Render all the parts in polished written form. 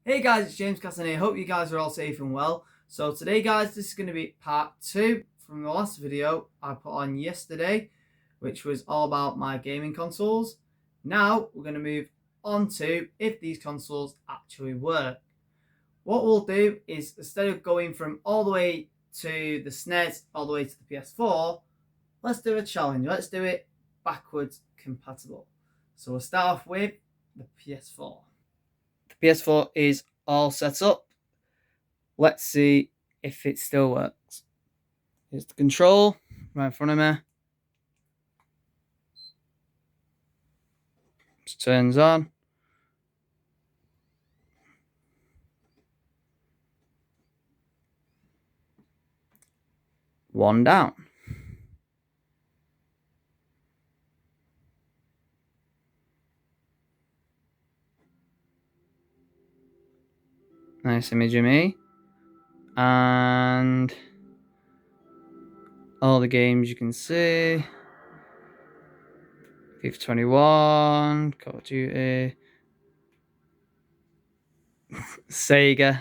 Hey guys, it's James Casson here. Hope you guys are all safe and well. So today guys, this is going to be part 2 from the last video I put on yesterday, which was all about my gaming consoles. Now we're going to move on to if these consoles actually work. What we'll do is, instead of going from all the way to the SNES all the way to the PS4, let's do a challenge. Let's do it backwards compatible. So we'll start off with the PS4. The PS4 is all set up. Let's see if it still works. Here's the control right in front of me. It turns on. One down. Nice image of me. And all the games you can see. FIFA 21, Call of Duty, Sega,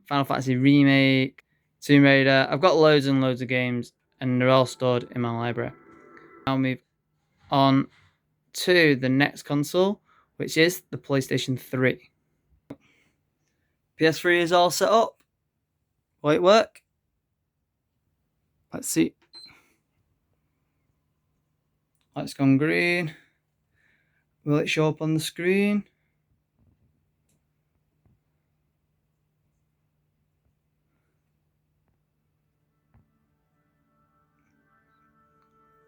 Final Fantasy Remake, Tomb Raider. I've got loads and loads of games and they're all stored in my library. I'll move on to the next console, which is the PlayStation 3. PS3 is all set up. Will it work? Let's see. Lights gone green. Will it show up on the screen?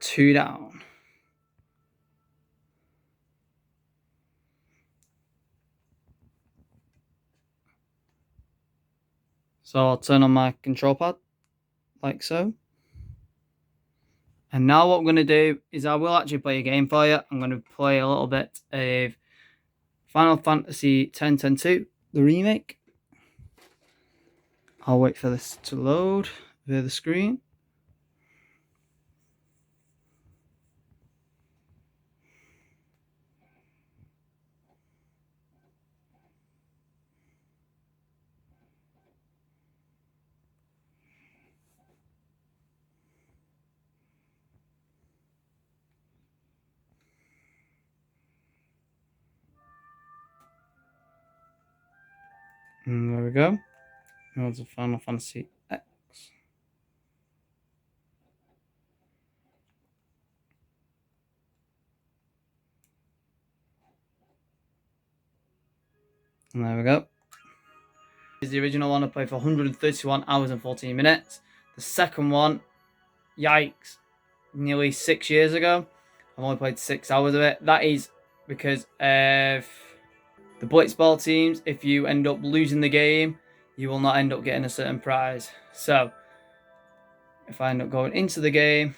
Two down. So I'll turn on my control pad, like so. And now what I'm going to do is I will actually play a game for you. I'm going to play a little bit of Final Fantasy X-2, the remake. I'll wait for this to load via the screen. And there we go. There's a Final Fantasy X. And there we go. Is the original one I played for 131 hours and 14 minutes. The second one, yikes, nearly 6 years ago. I've only played 6 hours of it. That is because of the blitzball teams. If you end up losing the game, you will not end up getting a certain prize. So if I end up going into the game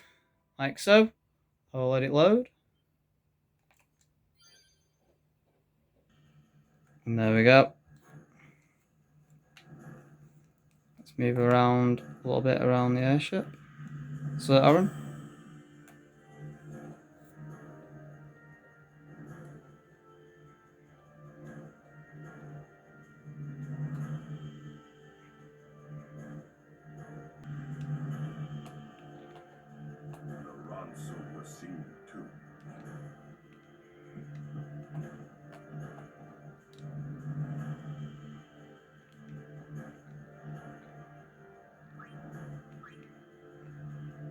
like so, I'll let it load. And there we go. Let's move around a little bit around the airship. So, Aaron.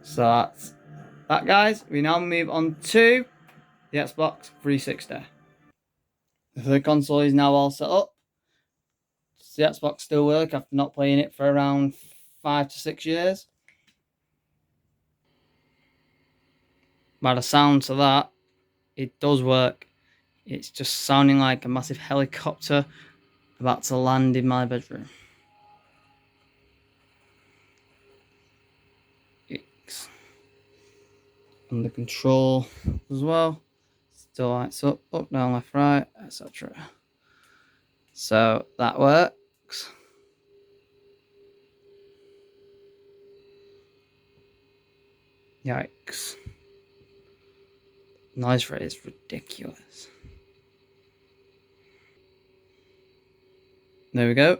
So that's that, guys. We now move on to the Xbox 360. The third console is now all set up. Does the Xbox still work after not playing it for around 5 to 6 years? By the sound to that, it does work. It's just sounding like a massive helicopter about to land in my bedroom. It's under control as well. Still lights up, down, left, right, etc. So that works. Yikes. Noise rate is ridiculous. There we go.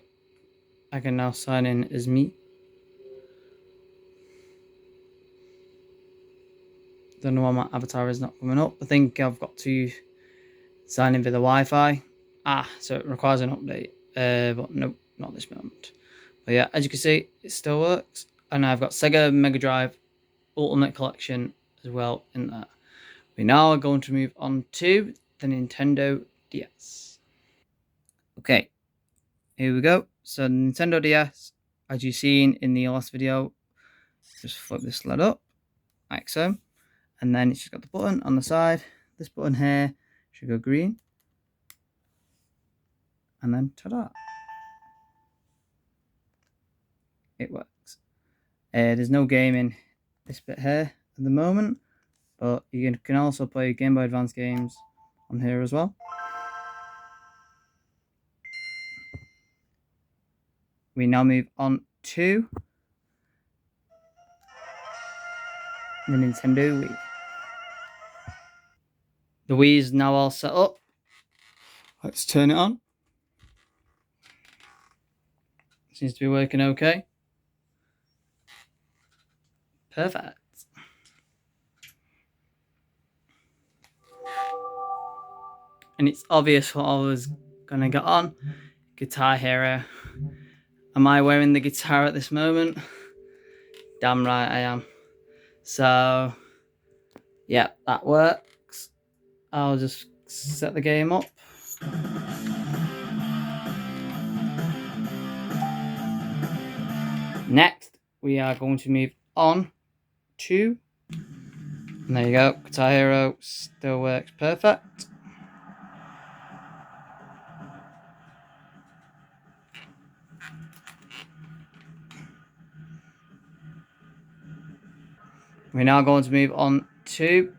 I can now sign in as me. Don't know why my avatar is not coming up. I think I've got to sign in via the Wi-Fi. So it requires an update. But no, not this moment. But yeah, as you can see, it still works. And I've got Sega Mega Drive Ultimate Collection as well in there. We now are going to move on to the Nintendo DS. Okay, here we go. So the Nintendo DS, as you've seen in the last video, just flip this lid up, like so. And then it's just got the button on the side. This button here should go green. And then ta-da. It works. There's no game in this bit here at the moment, but you can also play Game Boy Advance games on here as well. We now move on to the Nintendo Wii. The Wii is now all set up. Let's turn it on. Seems to be working okay. Perfect. And it's obvious what I was gonna get on. Guitar Hero. Am I wearing the guitar at this moment? Damn right I am. So, yeah, that works. I'll just set the game up. Next, we are going to move on to, and there you go, Guitar Hero still works perfect. We're now going to move on to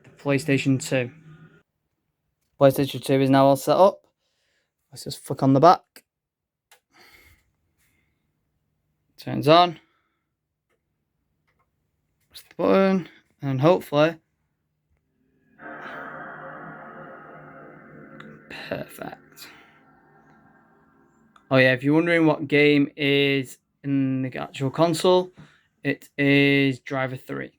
the PlayStation 2. PlayStation 2 is now all set up. Let's just flick on the back. Turns on. Press the button, and hopefully, perfect. Oh yeah, if you're wondering what game is in the actual console, it is Driver 3.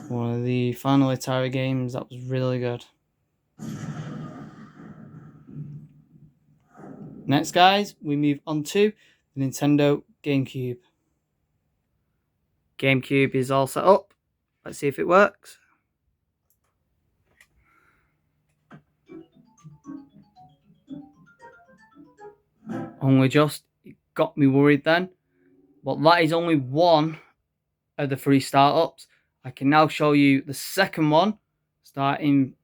One of the final Atari games that was really good. Next, guys, we move on to the Nintendo GameCube. GameCube is all set up. Let's see if it works. Only just, it got me worried then. But that is only one of the 3 startups. I can now show you the second one, starting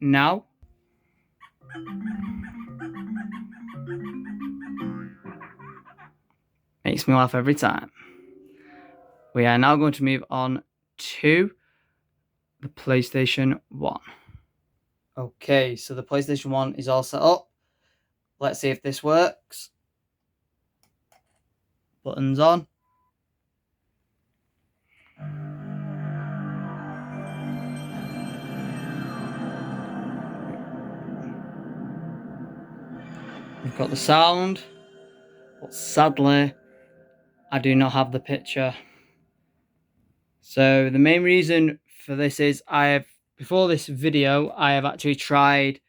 now. Makes me laugh every time. We are now going to move on to the PlayStation 1. Okay, so the PlayStation 1 is all set up. Let's see if this works. Buttons on. We've got the sound, but sadly, I do not have the picture. So the main reason for this is before this video, I have actually tried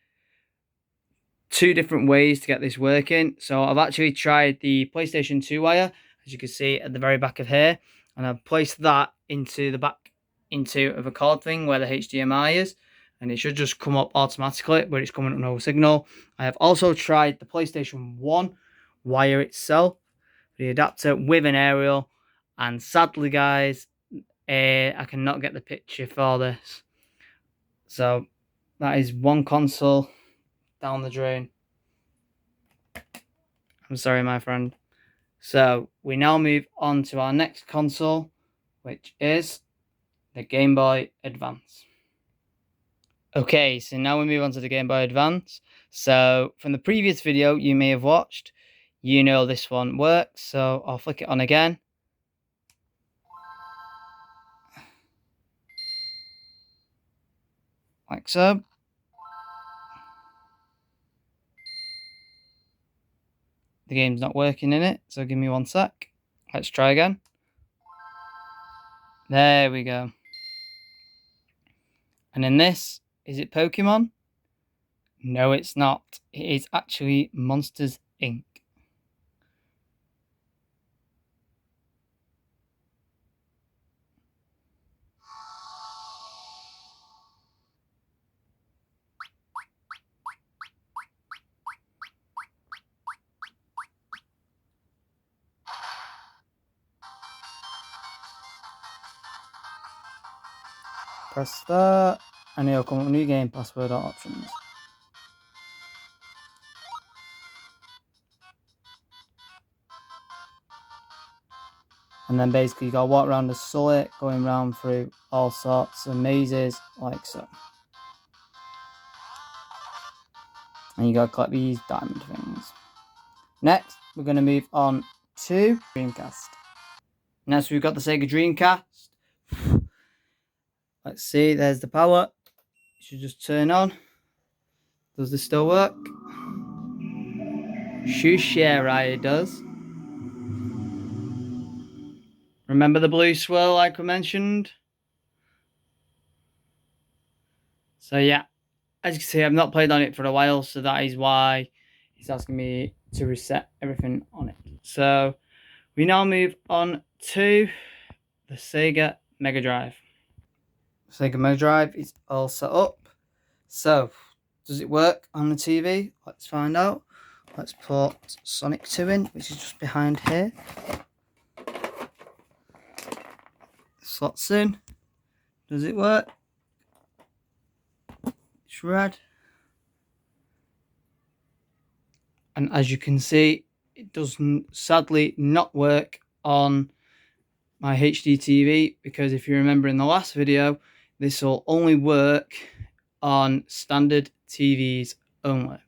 2 different ways to get this working. So I've actually tried the PlayStation 2 wire, as you can see at the very back of here, and I've placed that into the back into a record thing where the HDMI is, and it should just come up automatically, but it's coming up no signal. I have also tried the PlayStation 1 wire itself, the adapter with an aerial, and sadly, guys, I cannot get the picture for this. So that is one console down the drain. I'm sorry, my friend. So we now move on to our next console, which is the Game Boy Advance. Okay, so now we move on to the Game Boy Advance. So from the previous video you may have watched, you know this one works. So I'll flick it on again. like so. The game's not working in it, so give me 1 sec. Let's try again. There we go. And in this, is it Pokemon? No, it's not. It is actually Monsters, Inc. Press start, and it'll come up with new game password or options. And then basically you gotta walk around the summit, going around through all sorts of mazes, like so. And you gotta collect these diamond things. Next, we're gonna move on to Dreamcast. Next, we've got the Sega Dreamcast. Let's see, there's the power. It should just turn on. Does this still work? Shush, yeah, right, it does. Remember the blue swirl like we mentioned? So yeah, as you can see, I've not played on it for a while, so that is why it's asking me to reset everything on it. So we now move on to the Sega Mega Drive. Sega Mega Drive is all set up. So, does it work on the TV? Let's find out. Let's put Sonic 2 in, which is just behind here. Slots in. Does it work? It's red. And as you can see, it does sadly not work on my HD TV, because if you remember in the last video, this will only work on standard TVs only.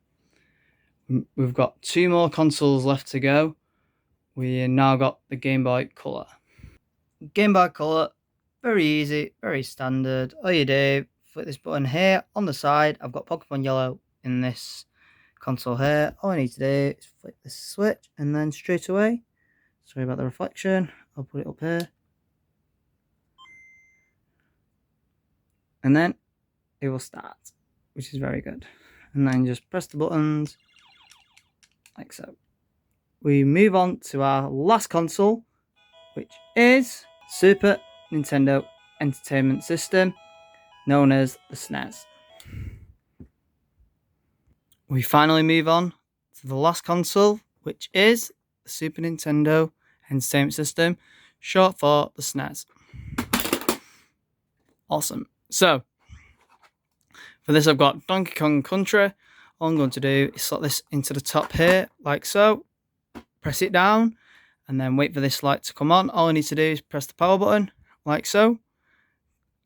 We've got 2 more consoles left to go. We now got the Game Boy Color. Game Boy Color, very easy, very standard. All you do, flip this button here on the side. I've got Pokemon Yellow in this console here. All I need to do is flip this switch, and then straight away, sorry about the reflection, I'll put it up here. And then it will start, which is very good. And then just press the buttons like so. We move on to our last console, which is Super Nintendo Entertainment System, known as the SNES. We finally move on to the last console, which is the Super Nintendo Entertainment System, short for the SNES. Awesome. So, for this I've got Donkey Kong Country. All I'm going to do is slot this into the top here, like so. Press it down, and then wait for this light to come on. All I need to do is press the power button, like so.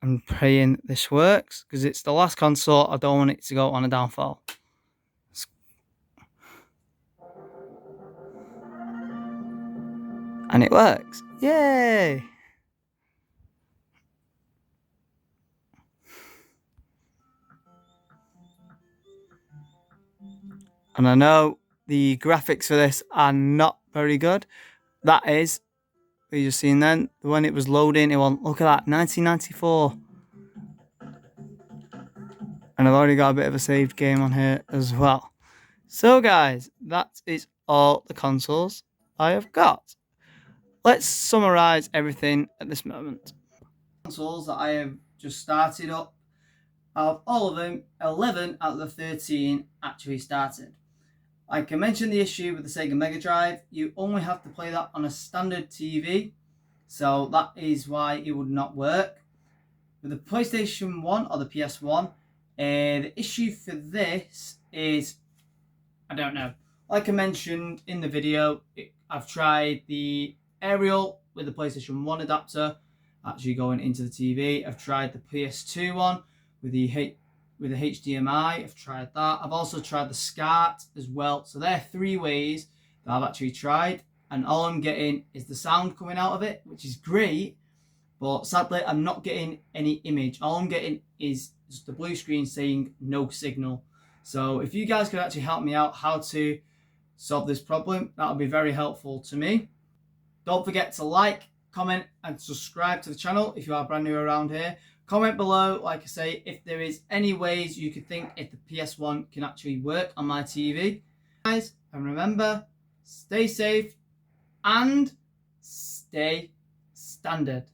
I'm praying this works, because it's the last console. I don't want it to go on a downfall. And it works. Yay! And I know the graphics for this are not very good. That is, you just seen then, when it was loading, it went, look at that, 1994. And I've already got a bit of a saved game on here as well. So guys, that is all the consoles I have got. Let's summarise everything at this moment. Consoles that I have just started up, out of all of them, 11 out of the 13 actually started. Like I mentioned, the issue with the Sega Mega Drive, you only have to play that on a standard TV, so that is why it would not work. With the PlayStation 1 or the PS1, the issue for this is, I don't know. Like I mentioned in the video, I've tried the aerial with the PlayStation 1 adapter, actually going into the TV. I've tried the PS2 one with the HDMI. I've tried that. I've also tried the SCART as well. So there are 3 ways that I've actually tried, and all I'm getting is the sound coming out of it, which is great, but sadly I'm not getting any image. All I'm getting is just the blue screen saying no signal. So if you guys could actually help me out how to solve this problem, that would be very helpful to me. Don't forget to like, comment and subscribe to the channel if you are brand new around here. Comment below, like I say, if there is any ways you could think if the PS1 can actually work on my TV. Guys, and remember, stay safe and stay standard.